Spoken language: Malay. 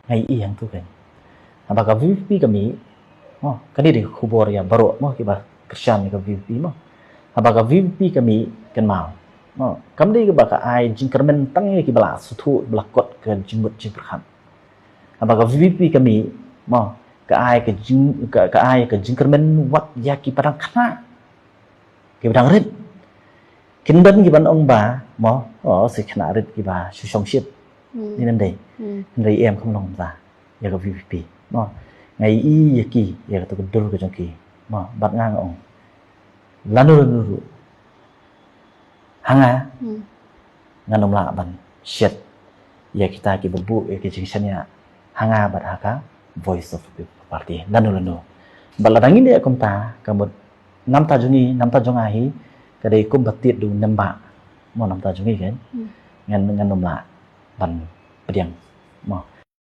ngai yang tu kan apakah VVP kami kani di kubur ya baru kiba Christian ka VVP apakah VVP kami kan mau kamdi ka baka ai jingkermen tang ki bala sutu blakot ke jimbut jingkhan apakah VVP kami ka ai ka jingkermen wat ya ki padang khana ki padang rit kin ban ki ban ong ba si khana rit ki ba su song shit ni nam dei ndai em không long ta ya ka VVP ngai i ya ki ya ka to dur ka jong ki bat ngang ong lanu hanga nganom la ban shet ya kita ki bubu ya ki jingshanya hanga bat haka voice of the party lanu baladang ini akum ta kamut nam ta jongi hi kadai kum batit du namba nam ta jongi kan nganom la ban pediang